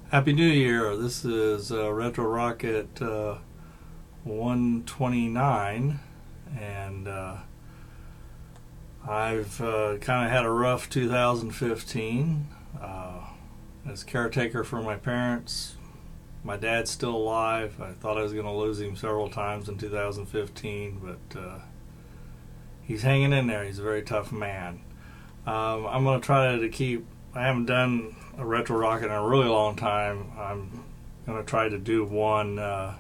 Happy New Year. This is Retro Rocket 129, and I've kind of had a rough 2015. As caretaker for my parents, my dad's still alive. I thought I was going to lose him several times in 2015, but he's hanging in there. He's a very tough man. I'm going to try to keep. I haven't done a retro rocket in a really long time. I'm going to try to do one a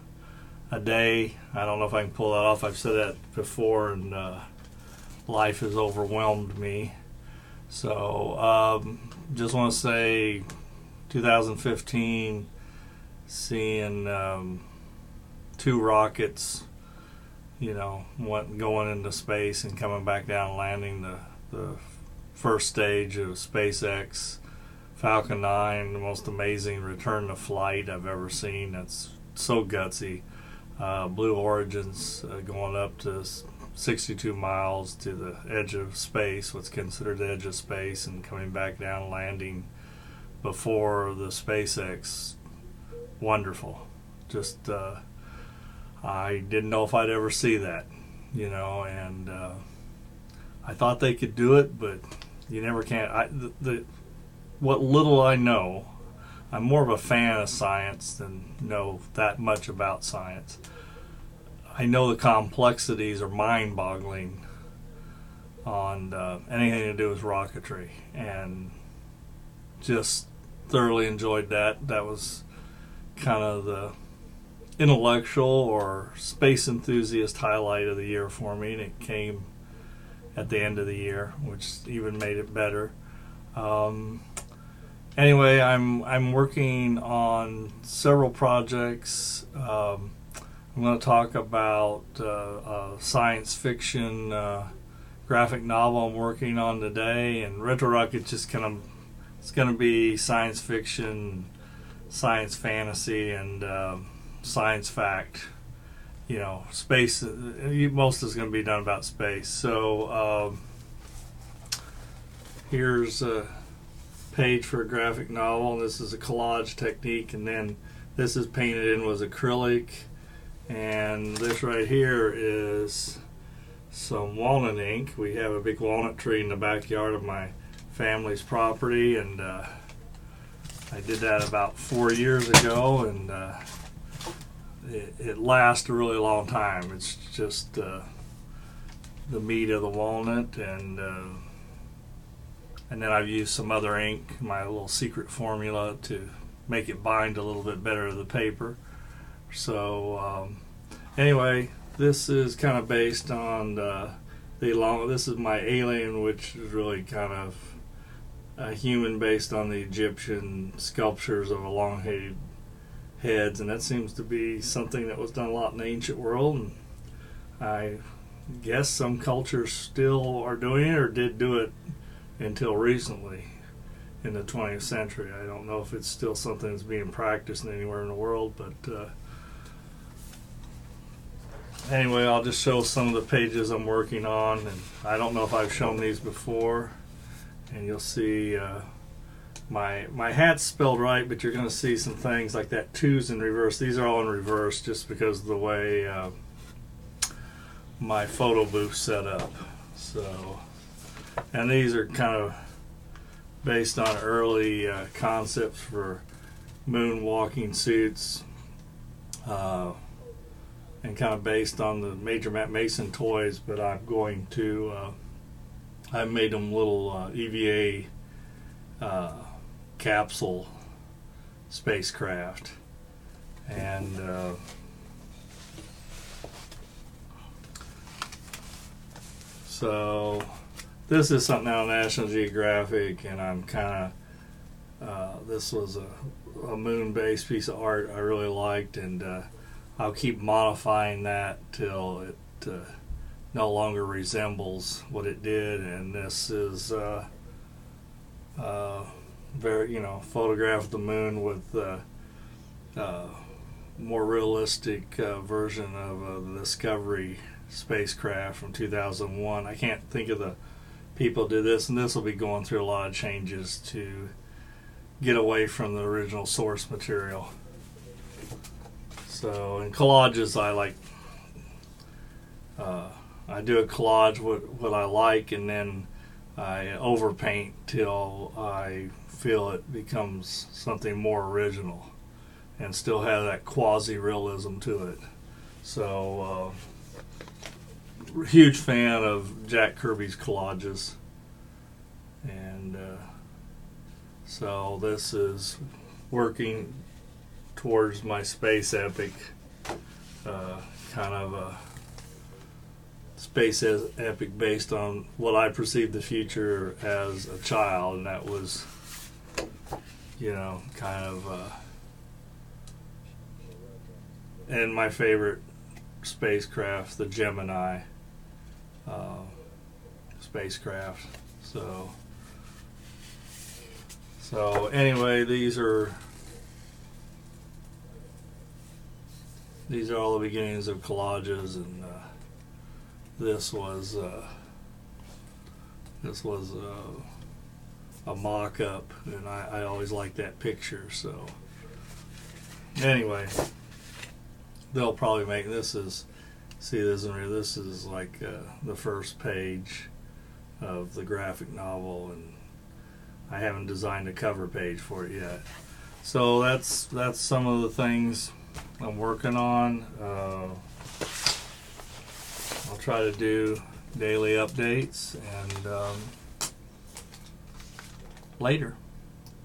day. I don't know if I can pull that off. I've said that before, and life has overwhelmed me. So just want to say 2015, seeing two rockets, going into space and coming back down and landing the first stage of SpaceX Falcon 9, the most amazing return to flight I've ever seen. That's so gutsy. Blue Origin's going up to 62 miles to the edge of space, what's considered the edge of space, and coming back down, landing before the SpaceX. Wonderful. Just I didn't know if I'd ever see that, and I thought they could do it, but you never can. What little I know, I'm more of a fan of science than know that much about science. I know the complexities are mind-boggling on anything to do with rocketry, and just thoroughly enjoyed that. That was kind of the intellectual or space enthusiast highlight of the year for me, and it came at the end of the year, which even made it better. Anyway, I'm working on several projects. I'm going to talk about a science fiction graphic novel I'm working on today, and Retro Rocket just it's going to be science fiction, science fantasy, and science fact. Space. Most is going to be done about space. So here's a page for a graphic novel, and this is a collage technique, and then this is painted in with acrylic, and this right here is some walnut ink. We have a big walnut tree in the backyard of my family's property, and I did that about 4 years ago, and it lasts a really long time. It's just the meat of the walnut, and then I've used some other ink, my little secret formula, to make it bind a little bit better to the paper. So anyway, this is kind of based on this is my alien, which is really kind of a human based on the Egyptian sculptures of elongated heads, and that seems to be something that was done a lot in the ancient world, and I guess some cultures still are doing it or did do it until recently in the 20th century. I don't know if it's still something that's being practiced anywhere in the world, but anyway, I'll just show some of the pages I'm working on, and I don't know if I've shown these before, and you'll see my hat's spelled right, but you're going to see some things like that two's in reverse. These are all in reverse just because of the way my photo booth's set up. So, and these are kind of based on early concepts for moonwalking suits, and kind of based on the Major Matt Mason toys, but I'm going to I made them little EVA capsule spacecraft, and so this is something out of National Geographic, and I'm kind of this was a moon-based piece of art I really liked, and I'll keep modifying that till it no longer resembles what it did. And this is very photograph of the moon with more realistic version of the Discovery spacecraft from 2001. I can't think of the people who did this, and this will be going through a lot of changes to get away from the original source material. So in collages, I like I do a collage what I like, and then I overpaint till I feel it becomes something more original, and still have that quasi-realism to it. So huge fan of Jack Kirby's collages, and so this is working towards my space epic, kind of a space epic based on what I perceived the future as a child, and that was, kind of, and my favorite spacecraft, the Gemini spacecraft. So anyway, these are all the beginnings of collages, and this was a mock-up, and I always like that picture. So anyway, they'll probably make this is like the first page of the graphic novel, and I haven't designed a cover page for it yet. So that's some of the things I'm working on. I'll try to do daily updates, and later.